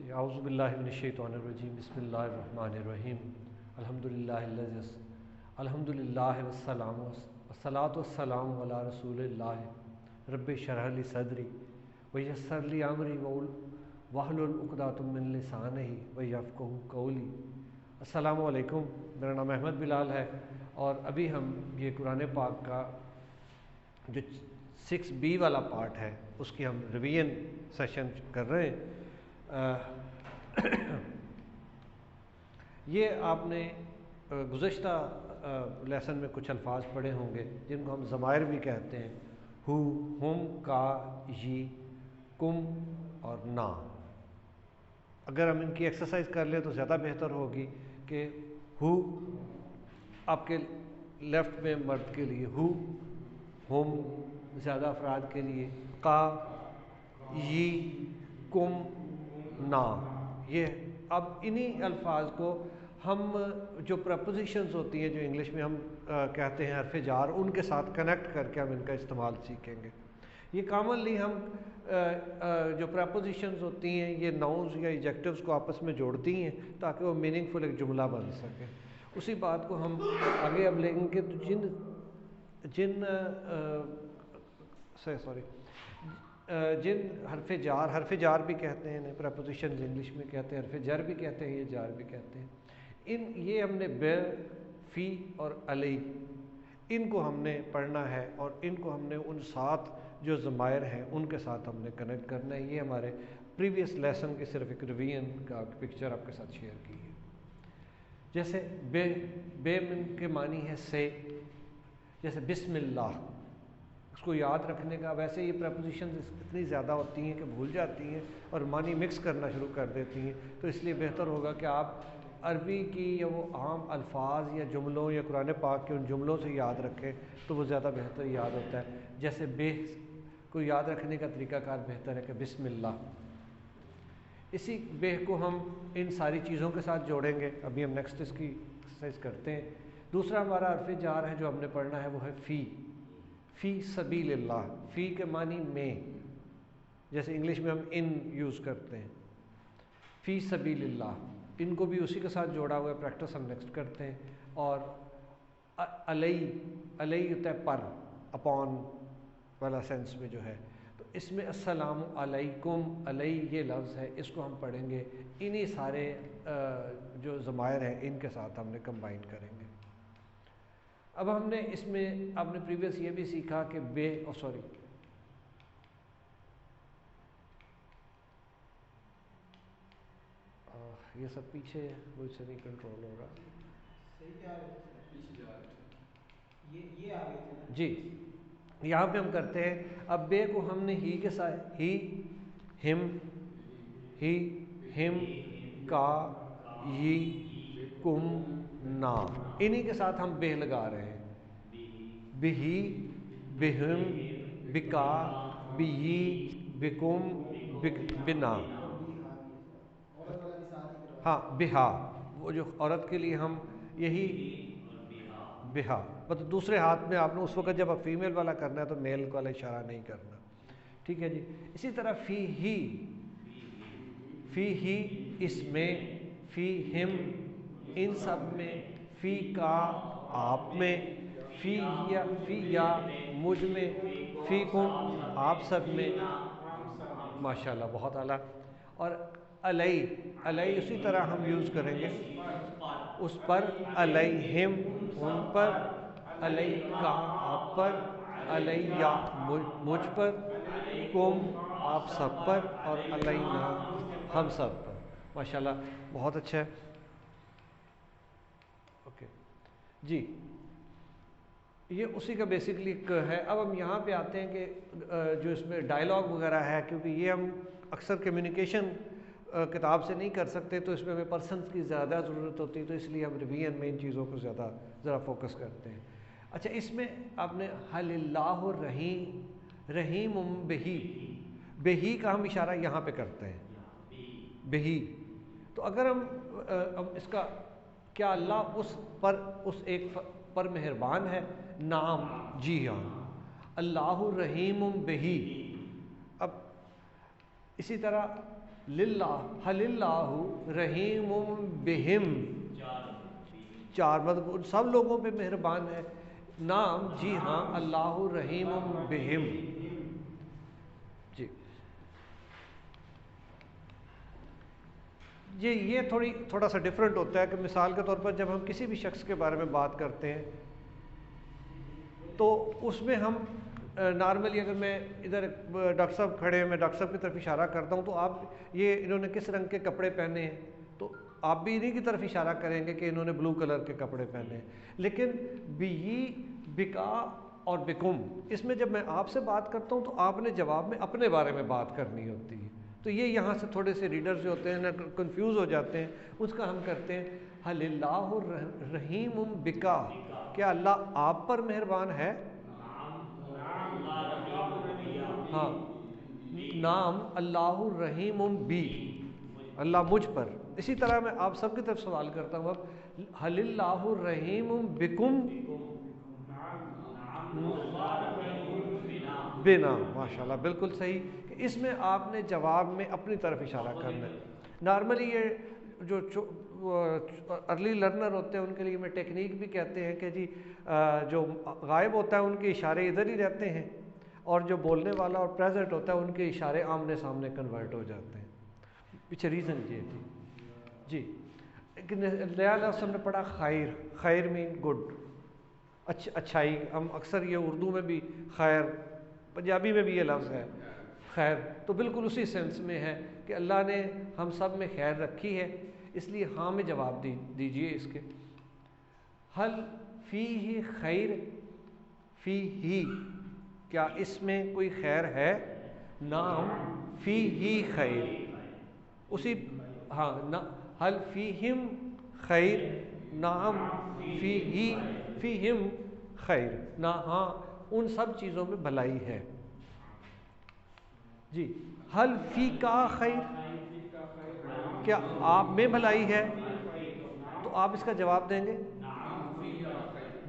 جی اعوذ باللہ من الشیطان الرجیم بسم اللہ الرحمن الرحیم الحمدللہ والسلام والصلاۃ والسلام علی رسول اللہ رب اشرح لی صدری ویسر لی امری واحلل عقدۃ من لسانی یفقہوا قولی۔ السلام علیکم، میرا نام احمد بلال ہے اور ابھی ہم یہ قرآن پاک کا جو 6B والا پارٹ ہے اس کی ہم ریویژن سیشن کر رہے ہیں۔ یہ آپ نے گزشتہ لیسن میں کچھ الفاظ پڑھے ہوں گے جن کو ہم ضمائر بھی کہتے ہیں، ہو، ہم، کا، یہ، کم اور نا۔ اگر ہم ان کی ایکسرسائز کر لیں تو زیادہ بہتر ہوگی کہ ہو آپ کے لیفٹ میں مرد کے لیے ہو، ہم زیادہ افراد کے لیے کا، یہ، کم، نا۔ یہ اب انہی الفاظ کو ہم جو پریپوزیشنز ہوتی ہیں جو انگلش میں ہم کہتے ہیں حرف جار، ان کے ساتھ کنیکٹ کر کے ہم ان کا استعمال سیکھیں گے۔ یہ کامنلی ہم جو پریپوزیشنز ہوتی ہیں یہ ناؤنز یا ایڈجیکٹیوز کو آپس میں جوڑتی ہیں تاکہ وہ میننگ فل ایک جملہ بن سکے۔ اسی بات کو ہم آگے اب لیں گے تو جن حرف جار بھی کہتے ہیں پریپوزیشنز انگلش میں کہتے ہیں، حرف جر بھی کہتے ہیں، یہ جار بھی کہتے ہیں۔ یہ ہم نے بے، فی اور علی ان کو ہم نے پڑھنا ہے اور ان کو ہم نے ان 7 جو ضمائر ہیں ان کے ساتھ ہم نے کنیکٹ کرنا ہے۔ یہ ہمارے پریویس لیسن کی صرف ایک ریویژن کا پکچر آپ کے ساتھ شیئر کی ہے۔ جیسے بے کے معنی ہے سے، جیسے بسم اللہ، اس کو یاد رکھنے کا، ویسے یہ پریپوزیشنز اتنی زیادہ ہوتی ہیں کہ بھول جاتی ہیں اور معنی مکس کرنا شروع کر دیتی ہیں، تو اس لیے بہتر ہوگا کہ آپ عربی کی یا وہ عام الفاظ یا جملوں یا قرآن پاک کے ان جملوں سے یاد رکھیں تو وہ زیادہ بہتر یاد ہوتا ہے۔ جیسے بے کو یاد رکھنے کا طریقہ کار بہتر ہے کہ بسم اللہ۔ اسی بے کو ہم ان ساری چیزوں کے ساتھ جوڑیں گے، ابھی ہم نیکسٹ اس کی ایکسرسائز کرتے ہیں۔ دوسرا ہمارا حرف جار ہے جو ہم نے پڑھنا ہے وہ ہے فی۔ فی سبیل اللہ، فی کے معنی میں، جیسے انگلش میں ہم ان یوز کرتے ہیں۔ فی سبیل اللہ، ان کو بھی اسی کے ساتھ جوڑا ہوا ہے، پریکٹس ہم نیکسٹ کرتے ہیں۔ اور علی ہوتا ہے پر، اپون والا سینس میں جو ہے، تو اس میں السلام علیکم، علی یہ لفظ ہے، اس کو ہم پڑھیں گے انہی سارے جو ضمائر ہیں ان کے ساتھ ہم نے کمبائن کریں گے۔ اب ہم نے اس میں آپ نے پریویس یہ بھی سیکھا کہ یہ سب پیچھے مجھ سے نہیں کنٹرول ہو رہا۔ جی یہاں پہ ہم کرتے ہیں، اب بے کو ہم نے ہی کے ساتھ، ہی، ہم، کا، یہ، کم، نا، انہی کے ساتھ ہم بے لگا رہے ہیں۔ بہی، بہم، بکا، بیہی، بکم، بنا۔ ہاں بہا، وہ جو عورت کے لیے ہم یہی بہا، مطلب دوسرے ہاتھ میں آپ نے اس وقت جب آپ فیمیل والا کرنا ہے تو میل والا اشارہ نہیں کرنا، ٹھیک ہے جی۔ اسی طرح فی ہی اس میں، فی ہم ان سب میں، فی کا آپ میں، فی یا مجھ میں، فی کم آپ سب میں، ماشاءاللہ بہت اعلیٰ۔ اور علی اسی طرح ہم یوز کریں گے، اس پر، علیہم ان پر، علیکا آپ پر، علیہ مجھ پر، کم آپ سب پر، اور علینا ہم سب پر۔ ماشاءاللہ بہت اچھا ہے، اوکے جی۔ یہ اسی کا بیسکلی ہے۔ اب ہم یہاں پہ آتے ہیں کہ جو اس میں ڈائلاگ وغیرہ ہے، کیونکہ یہ ہم اکثر کمیونیکیشن کتاب سے نہیں کر سکتے تو اس میں ہمیں پرسنس کی زیادہ ضرورت ہوتی ہے، تو اس لیے ہم ریویژن میں ان چیزوں کو ذرا فوکس کرتے ہیں۔ اچھا، اس میں آپ نے حل اللہ رحیم بہی کا ہم اشارہ یہاں پہ کرتے ہیں، بہی۔ تو اگر ہم اس کا، کیا اللہ اس ایک پر مہربان ہے؟ نعم، جی ہاں، اللہ رحیم بہی۔ اب اسی طرح للہ حل اللہ رحیم بہم، چار مطلب ان سب لوگوں پہ مہربان ہے. نام جی ہاں اللہ رحیم بہم. جی یہ تھوڑا سا ڈفرینٹ ہوتا ہے کہ مثال کے طور پر جب ہم کسی بھی شخص کے بارے میں بات کرتے ہیں تو اس میں ہم نارملی اگر میں ادھر ڈاکٹر صاحب کھڑے ہیں، میں ڈاکٹر صاحب کی طرف اشارہ کرتا ہوں تو آپ یہ انہوں نے کس رنگ کے کپڑے پہنے ہیں تو آپ بھی انہیں کی طرف اشارہ کریں گے کہ انہوں نے بلو کلر کے کپڑے پہنے ہیں. لیکن بی بکا اور بکم اس میں جب میں آپ سے بات کرتا ہوں تو آپ نے جواب میں اپنے بارے میں بات کرنی ہوتی ہے. تو یہ یہاں سے تھوڑے سے ریڈرز جو ہوتے ہیں نا کنفیوز ہو جاتے ہیں. اس کا ہم کرتے ہیں حل اللہ رحیم بکا، کیا اللہ آپ پر مہربان ہے؟ ہاں نام اللہ رحیم بی، اللہ مجھ پر. اسی طرح میں آپ سب کی طرف سوال کرتا ہوں اب حل اللہ رحیم بکم بنا. ماشاء اللہ بالکل صحیح کہ اس میں آپ نے جواب میں اپنی طرف اشارہ کرنا ہے. نارملی یہ جو ارلی لرنر ہوتے ہیں ان کے لیے میں ٹیکنیک بھی کہتے ہیں کہ جی جو غائب ہوتا ہے ان کے اشارے ادھر ہی رہتے ہیں اور جو بولنے والا اور پریزنٹ ہوتا ہے ان کے اشارے آمنے سامنے کنورٹ ہو جاتے ہیں. پیچھے ریزن یہ تھی. جی نیا لفظ ہم نے پڑھا خیر. خیر مین گڈ، اچھائی. ہم اکثر یہ اردو میں بھی خیر، پنجابی میں بھی یہ لفظ ہے خیر، تو بالکل اسی سینس میں ہے کہ اللہ نے ہم سب میں خیر رکھی ہے. اس لیے ہاں میں جواب دیجئے اس کے. حل فی ہی خیر، فی ہی کیا اس میں کوئی خیر ہے؟ نعم فی ہی خیر. اسی ہاں حل فیہم خیر، نعم فیہم خیر، نہ ہاں ان سب چیزوں میں بھلائی ہے. جی حل فی کا خیر، کیا آپ میں بھلائی ہے؟ تو آپ اس کا جواب دیں گے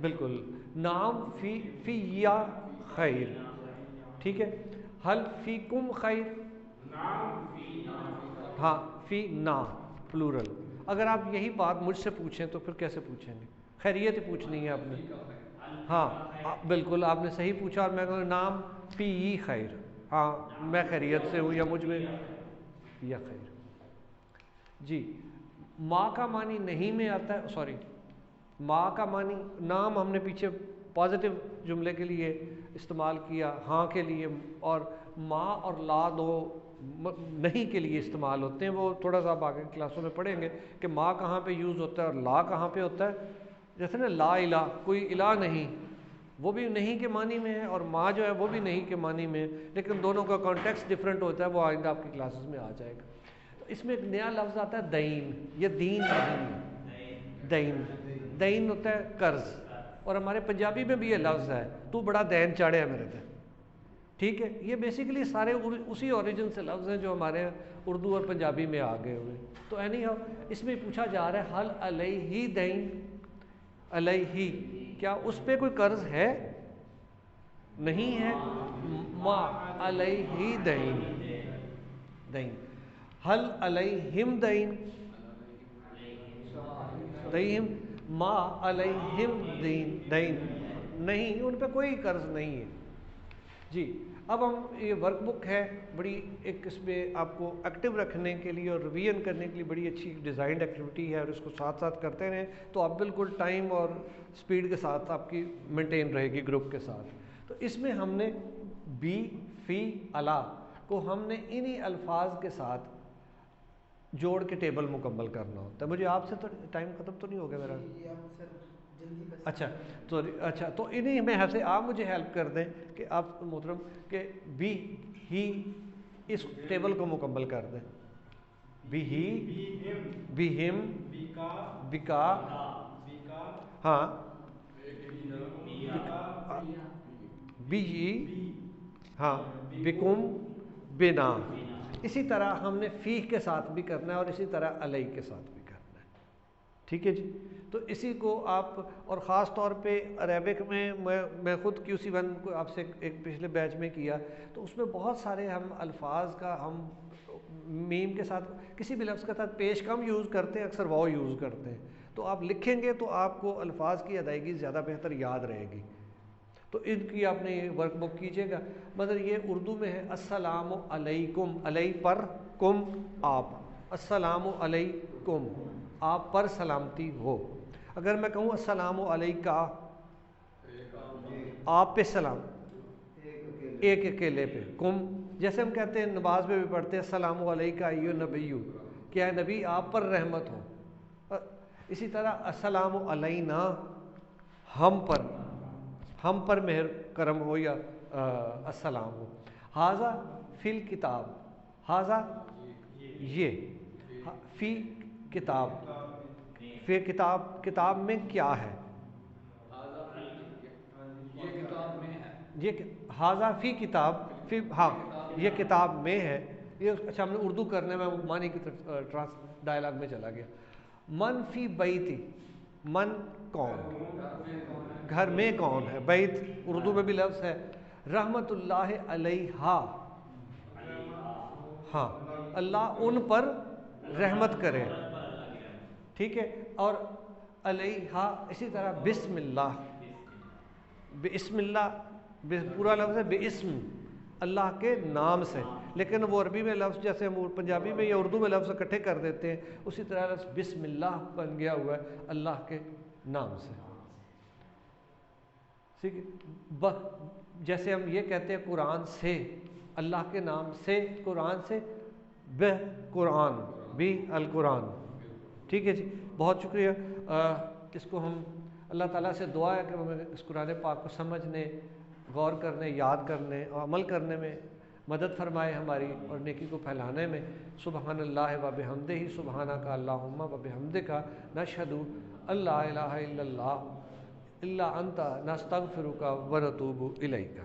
بالکل نعم فی یا خیر. ٹھیک ہے. حل فی کم خیر، ہاں فی نا پلورل. اگر آپ یہی بات مجھ سے پوچھیں تو پھر کیسے پوچھیں گے؟ خیریت ہی پوچھنی ہے آپ نے. ہاں بالکل آپ نے صحیح پوچھا. اور میں کہوں نام فی ای خیر، ہاں میں خیریت سے ہوں یا مجھ میں یا خیر. جی ماں کا معنی نہیں میں آتا ہے، سوری ماں کا معنی نام ہم نے پیچھے پازیٹیو جملے کے لیے استعمال کیا، ہاں کے لیے، اور ماں اور لا دو نہیں کے لیے استعمال ہوتے ہیں. وہ تھوڑا سا آپ آگے کلاسوں میں پڑھیں گے کہ ماں کہاں پہ یوز ہوتا ہے اور لا کہاں پہ ہوتا ہے. جیسے نا لا الہ، کوئی الہ نہیں، وہ بھی نہیں کے معنی میں ہے، اور ماں جو ہے وہ بھی نہیں کے معنی میں ہے، لیکن دونوں کا کانٹیکسٹ ڈفرینٹ ہوتا ہے. وہ آئندہ آپ کی کلاسز میں آ جائے گا. تو اس میں ایک نیا لفظ آتا ہے دین. یہ دین نہیں، دین. دین ہوتا ہے قرض، اور ہمارے پنجابی میں بھی یہ لفظ ہے تو بڑا دین چاڑھے ہے میرے تے. ٹھیک ہے. یہ بیسیکلی سارے اسی اوریجن سے لفظ ہیں جو ہمارے اردو اور پنجابی میں آ گئے ہوئے. تو اینی ہاؤ اس میں پوچھا جا رہا ہے حل علیہ دین، علیہ کیا اس پہ کوئی قرض ہے؟ نہیں ہے. ما علیہ دین، دین. حل علیہم دین، دین. ما علیہم دین، دین نہیں، ان پہ کوئی قرض نہیں ہے. جی اب ہم یہ ورک بک ہے بڑی ایک اس میں آپ کو ایکٹیو رکھنے کے لیے اور ریویژن کرنے کے لیے بڑی اچھی ڈیزائنڈ ایکٹیویٹی ہے، اور اس کو ساتھ ساتھ کرتے رہیں تو آپ بالکل ٹائم اور سپیڈ کے ساتھ آپ کی مینٹین رہے گی گروپ کے ساتھ. تو اس میں ہم نے بی فی الا کو ہم نے انہی الفاظ کے ساتھ جوڑ کے ٹیبل مکمل کرنا ہوتا ہے. مجھے آپ سے تو ٹائم ختم تو نہیں ہو گیا میرا؟ اچھا تو انہیں میں سے آپ مجھے ہیلپ کر دیں کہ آپ محترم کہ بی ہی اس ٹیبل کو مکمل کر دیں. بی ہی، بی ہم، بکا، ہاں بی ہی، ہاں بکم، بنا. اسی طرح ہم نے فی کے ساتھ بھی کرنا ہے اور اسی طرح علیہ کے ساتھ بھی کرنا ہے. ٹھیک ہے جی. تو اسی کو آپ، اور خاص طور پہ عربک میں خود QC1 کو آپ سے ایک پچھلے بیچ میں کیا تو اس میں بہت سارے ہم الفاظ کا ہم میم کے ساتھ کسی بھی لفظ کے ساتھ پیش کم یوز کرتے ہیں، اکثر واو یوز کرتے ہیں. تو آپ لکھیں گے تو آپ کو الفاظ کی ادائیگی زیادہ بہتر یاد رہے گی. تو ان کی آپ نے یہ ورک بک کیجیے گا. مطلب یہ اردو میں ہے السلام علیکم، علیہ پر، کم آپ، السلام علیکم آپ پر سلامتی ہو. اگر میں کہوں السلام علیکہ آپ پہ سلام، ایک اکیلے پہ، کم جیسے ہم کہتے ہیں نماز میں بھی پڑھتے ہیں السلام علیکہ ایھا النبی، کہ اے نبی آپ پر رحمت ہو. اسی طرح السلام علینا ہم پر مہر کرم ہو یا السلام ہو. ھذا فی الکتاب، ھذا یہ، فی کتاب، فی کتاب میں کیا ہے، یہ ھذا فی کتاب، فی ہاں یہ کتاب میں ہے. یہ اچھا ہم نے اردو کرنے میں معنی کی طرف ڈائلاگ میں چلا گیا. من فی بیتی، من کون، گھر میں کون ہے، بیت اردو میں بھی لفظ ہے. رحمت اللہ علیہا، ہاں اللہ ان پر رحمت کرے، ٹھیک ہے. اور علیہا اسی طرح بسم اللہ، بسم اللہ پورا لفظ ہے باسم، اللہ کے نام سے. لیکن وہ عربی میں لفظ جیسے ہم پنجابی میں یا اردو میں لفظ اکٹھے کر دیتے ہیں، اسی طرح لفظ بسم اللہ بن گیا ہوا ہے اللہ کے نام سے. ٹھیک ہے. جیسے ہم یہ کہتے ہیں قرآن سے، اللہ کے نام سے، قرآن سے، بہ قرآن، بھی القرآن. ٹھیک ہے جی، بہت شکریہ. اس کو ہم اللہ تعالیٰ سے دعا ہے کہ ہمیں اس قرآن پاک کو سمجھنے، غور کرنے، یاد کرنے اور عمل کرنے میں مدد فرمائے ہماری، اور نیکی کو پھیلانے میں. سبحان اللہ و بحمدہ، سبحانک اللہم و بحمدک، نشہد ان لا الہ الا اللہ الا انت، نستغفرک و نتوب الیک.